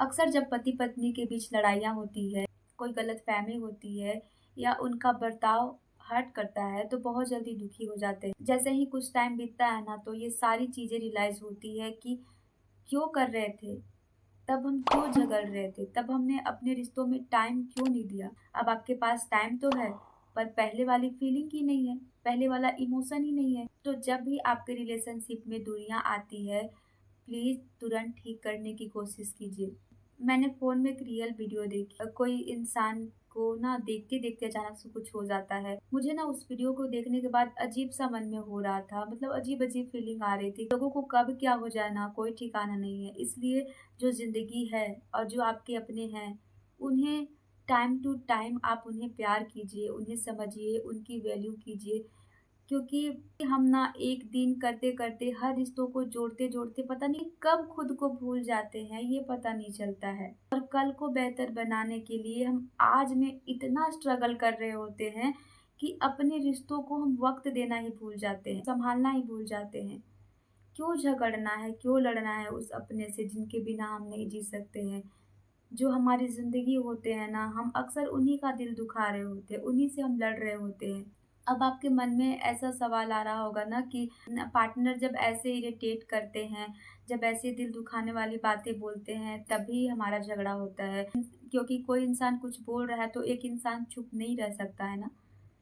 अक्सर जब पति पत्नी के बीच लड़ाइयाँ होती है, कोई गलतफ़हमी होती है या उनका बर्ताव हर्ट करता है तो बहुत जल्दी दुखी हो जाते हैं। जैसे ही कुछ टाइम बीतता है ना तो ये सारी चीज़ें रियलाइज़ होती है कि क्यों कर रहे थे? तब हम क्यों झगड़ रहे थे? तब हमने अपने रिश्तों में टाइम क्यों नहीं दिया? अब आपके पास टाइम तो है, पर पहले वाली फीलिंग ही नहीं है, पहले वाला इमोशन ही नहीं है। तो जब भी आपके रिलेशनशिप में दूरियाँ आती है, प्लीज़ तुरंत ठीक करने की कोशिश कीजिए। मैंने फ़ोन में एक रियल वीडियो देखी। कोई इंसान को ना देखते-देखते अचानक से कुछ हो जाता है। मुझे ना उस वीडियो को देखने के बाद अजीब-सा मन में हो रहा था, मतलब अजीब-अजीब फीलिंग आ रही थी। लोगों को कब क्या हो जाए ना कोई ठिकाना नहीं है। इसलिए जो ज़िंदगी है और जो आपके अपने हैं, उन्हें टाइम टू टाइम आप उन्हें प्यार कीजिए, उन्हें समझिए, उनकी वैल्यू कीजिए। क्योंकि हम ना एक दिन करते-करते हर रिश्तों को जोड़ते-जोड़ते पता नहीं कब खुद को भूल जाते हैं, ये पता नहीं चलता है। और कल को बेहतर बनाने के लिए हम आज में इतना स्ट्रगल कर रहे होते हैं कि अपने रिश्तों को हम वक़्त देना ही भूल जाते हैं, सँभालना ही भूल जाते हैं। क्यों झगड़ना है, क्यों लड़ना है उस अपने से जिनके बिना हम नहीं जी सकते हैं। जो हमारी ज़िंदगी होते हैं ना, हम अक्सर उन्हीं का दिल दुखा रहे होते हैं, उन्हीं से हम लड़ रहे होते हैं। अब आपके मन में ऐसा सवाल आ रहा होगा ना कि न पार्टनर जब ऐसे इरिटेट करते हैं, जब ऐसे दिल दुखाने वाली बातें बोलते हैं, तभी हमारा झगड़ा होता है। क्योंकि कोई इंसान कुछ बोल रहा है, तो एक इंसान चुप नहीं रह सकता है ना।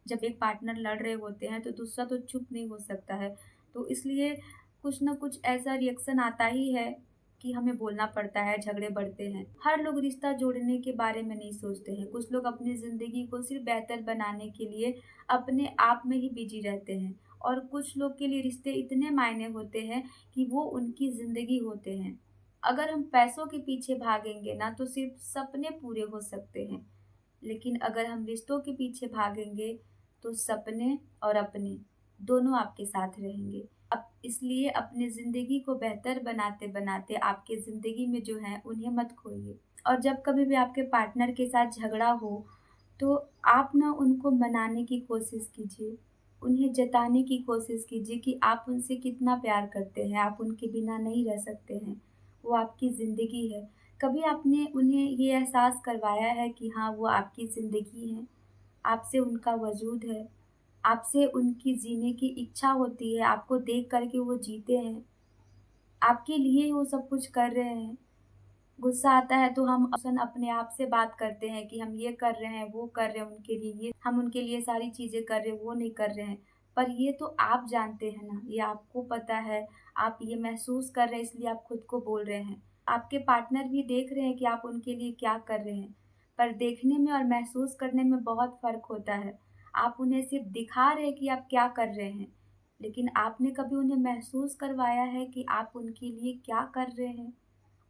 जब एक पार्टनर लड़ रहे होते हैं, तो दूसरा तो चुप नहीं हो सकता है। तो इसलिए कुछ न कुछ ऐसा रिएक्शन आता ही है कि हमें बोलना पड़ता है, झगड़े बढ़ते हैं। हर लोग रिश्ता जोड़ने के बारे में नहीं सोचते हैं। कुछ लोग अपनी ज़िंदगी को सिर्फ़ बेहतर बनाने के लिए अपने आप में ही बिज़ी रहते हैं और कुछ लोग के लिए रिश्ते इतने मायने होते हैं कि वो उनकी ज़िंदगी होते हैं। अगर हम पैसों के पीछे भागेंगे ना, तो सिर्फ़ सपने पूरे हो सकते हैं, लेकिन अगर हम रिश्तों के पीछे भागेंगे, तो सपने और अपने दोनों आपके साथ रहेंगे। अब इसलिए अपनी ज़िंदगी को बेहतर बनाते-बनाते आपकी ज़िंदगी में जो हैं, उन्हें मत खोइए। और जब कभी भी आपके पार्टनर के साथ झगड़ा हो, तो आप ना उनको मनाने की कोशिश कीजिए। उन्हें जताने की कोशिश कीजिए कि आप उनसे कितना प्यार करते हैं, आप उनके बिना नहीं रह सकते हैं। वो आपकी ज़िंदगी है। कभी आपने उन्हें ये एहसास करवाया है कि हाँ, वो आपकी ज़िंदगी हैं, आपसे उनका वजूद है, आपसे उनकी जीने की इच्छा होती है, आपको देख कर के वो जीते हैं, आपके लिए ही वो सब कुछ कर रहे हैं। गुस्सा आता है तो हम अक्सर अपने आप से बात करते हैं कि हम ये कर रहे हैं, वो कर रहे हैं उनके लिए, ये हम उनके लिए सारी चीज़ें कर रहे हैं, वो नहीं कर रहे हैं। पर ये तो आप जानते हैं ना, ये आपको पता है, आप ये महसूस कर रहे हैं इसलिए आप खुद को बोल रहे हैं। आपके पार्टनर भी देख रहे हैं कि आप उनके लिए क्या कर रहे हैं, पर देखने में और महसूस करने में बहुत फ़र्क होता है। आप उन्हें सिर्फ़ दिखा रहे हैं कि आप क्या कर रहे हैं, लेकिन आपने कभी उन्हें महसूस करवाया है कि आप उनके लिए क्या कर रहे हैं?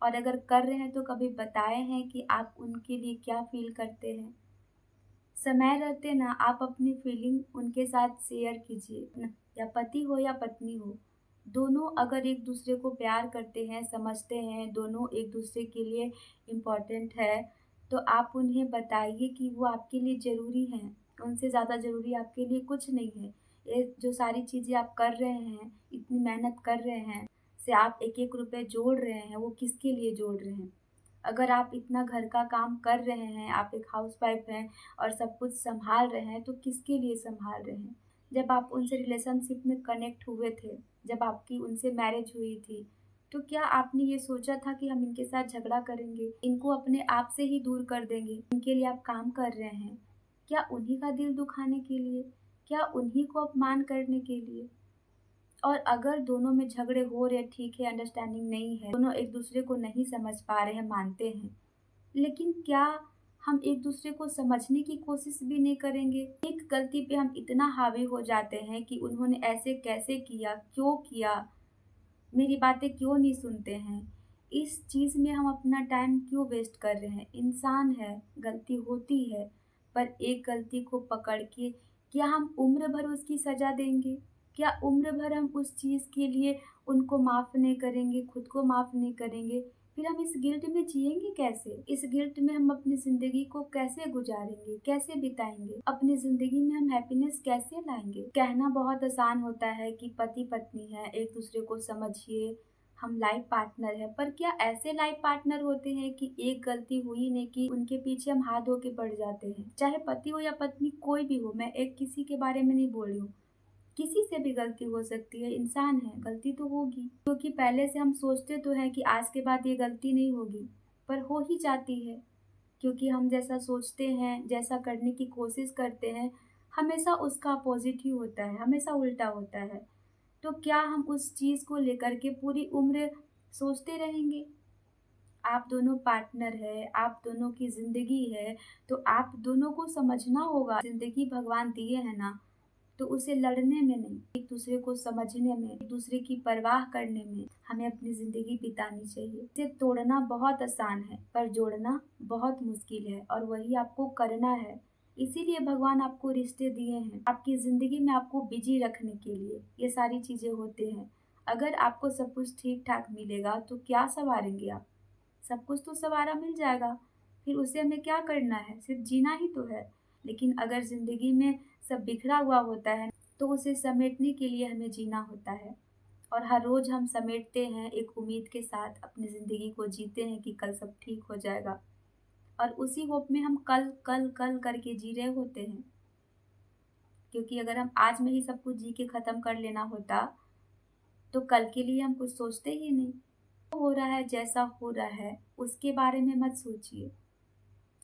और अगर कर रहे हैं तो कभी बताए हैं कि आप उनके लिए क्या फ़ील करते हैं? समय रहते ना आप अपनी फीलिंग उनके साथ शेयर कीजिए न, या पति हो या पत्नी हो, दोनों अगर एक दूसरे को प्यार करते हैं, समझते हैं, दोनों एक दूसरे के लिए इम्पोर्टेंट है, तो आप उन्हें बताइए कि वो आपके लिए ज़रूरी हैं। उनसे ज़्यादा ज़रूरी आपके लिए कुछ नहीं है। ये जो सारी चीज़ें आप कर रहे हैं, इतनी मेहनत कर रहे हैं, से आप एक-एक रुपए जोड़ रहे हैं, वो किसके लिए जोड़ रहे हैं? अगर आप इतना घर का काम कर रहे हैं, आप एक हाउसवाइफ़ हैं और सब कुछ सँभाल रहे हैं, तो किसके लिए सँभाल रहे हैं? जब आप उनसे रिलेशनशिप में कनेक्ट हुए थे, जब आपकी उनसे मैरिज हुई थी, तो क्या आपने ये सोचा था कि हम इनके साथ झगड़ा करेंगे, इनको अपने आप से ही दूर कर देंगे? इनके लिए आप काम कर रहे हैं। क्या उन्हीं का दिल दुखाने के लिए? क्या उन्हीं को अपमान करने के लिए? और अगर दोनों में झगड़े हो रहे हैं, ठीक है, अंडरस्टैंडिंग नहीं है, दोनों एक-दूसरे को नहीं समझ पा रहे हैं, मानते हैं। लेकिन क्या हम एक-दूसरे को समझने की कोशिश भी नहीं करेंगे? एक गलती पे हम इतना हावी हो जाते हैं कि उन्होंने ऐसे कैसे किया? क्यों किया? मेरी बातें क्यों नहीं सुनते हैं? इस चीज़ में हम अपना टाइम क्यों वेस्ट कर रहे हैं? इंसान है, गलती होती है, पर एक गलती को पकड़ के क्या हम उम्र भर उसकी सज़ा देंगे? क्या उम्र भर हम उस चीज़ के लिए उनको माफ़ नहीं करेंगे, खुद को माफ़ नहीं करेंगे? फिर हम इस गिल्ट में जिएँगे कैसे? इस गिल्ट में हम अपनी ज़िंदगी को कैसे गुज़ारेंगे, कैसे बिताएँगे? अपनी ज़िंदगी में हम हैप्पीनेस कैसे लाएँगे? कहना बहुत आसान होता है कि पति-पत्नी हैं, एक-दूसरे को समझिए, हम लाइफ पार्टनर है, पर क्या ऐसे लाइफ पार्टनर होते हैं कि एक गलती हुई नहीं कि उनके पीछे हम हाथ धो के पड़ जाते हैं? चाहे पति हो या पत्नी, कोई भी हो, मैं एक किसी के बारे में नहीं बोल रही हूँ, किसी से भी गलती हो सकती है, इंसान है, गलती तो होगी। क्योंकि पहले से हम सोचते तो हैं कि आज के बाद ये गलती नहीं होगी, पर हो ही जाती है। क्योंकि हम जैसा सोचते हैं, जैसा करने की कोशिश करते हैं, हमेशा उसका अपोजिट ही होता है, हमेशा उल्टा होता है। तो क्या हम उस चीज़ को लेकर के पूरी उम्र सोचते रहेंगे? आप दोनों पार्टनर है, आप दोनों की ज़िंदगी है, तो आप दोनों को समझना होगा। ज़िंदगी भगवान दिए हैं ना, तो उसे लड़ने में नहीं, एक दूसरे को समझने में, एक दूसरे की परवाह करने में हमें अपनी ज़िंदगी बितानी चाहिए। इसे तोड़ना बहुत आसान है, पर जोड़ना बहुत मुश्किल है, और वही आपको करना है। इसीलिए भगवान आपको रिश्ते दिए हैं, आपकी ज़िंदगी में आपको बिजी रखने के लिए ये सारी चीज़ें होते हैं। अगर आपको सब कुछ ठीक ठाक मिलेगा तो क्या संवारेंगे आप? सब कुछ तो सवारा मिल जाएगा, फिर उसे हमें क्या करना है? सिर्फ जीना ही तो है। लेकिन अगर ज़िंदगी में सब बिखरा हुआ होता है, तो उसे समेटने के लिए हमें जीना होता है। और हर रोज़ हम समेटते हैं एक उम्मीद के साथ, अपनी ज़िंदगी को जीते हैं कि कल सब ठीक हो जाएगा। और उसी होप में हम कल कल कल करके जी रहे होते हैं। क्योंकि अगर हम आज में ही सब कुछ जी के ख़त्म कर लेना होता, तो कल के लिए हम कुछ सोचते ही नहीं। हो रहा है जैसा हो रहा है, उसके बारे में मत सोचिए।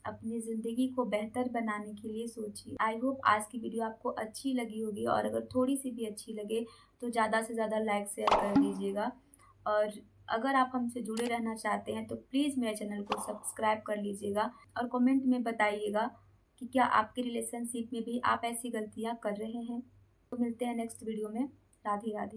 अपनी ज़िंदगी को बेहतर बनाने के लिए सोचिए। आई होप आज की वीडियो आपको अच्छी लगी होगी, और अगर थोड़ी-सी भी अच्छी लगे तो ज़्यादा से ज़्यादा लाइक शेयर कर दीजिएगा। और अगर आप हमसे जुड़े रहना चाहते हैं तो प्लीज़ मेरे चैनल को सब्सक्राइब कर लीजिएगा, और कमेंट में बताइएगा कि क्या आपके रिलेशनशिप में भी आप ऐसी गलतियाँ कर रहे हैं। तो मिलते हैं नेक्स्ट वीडियो में। राधे राधे।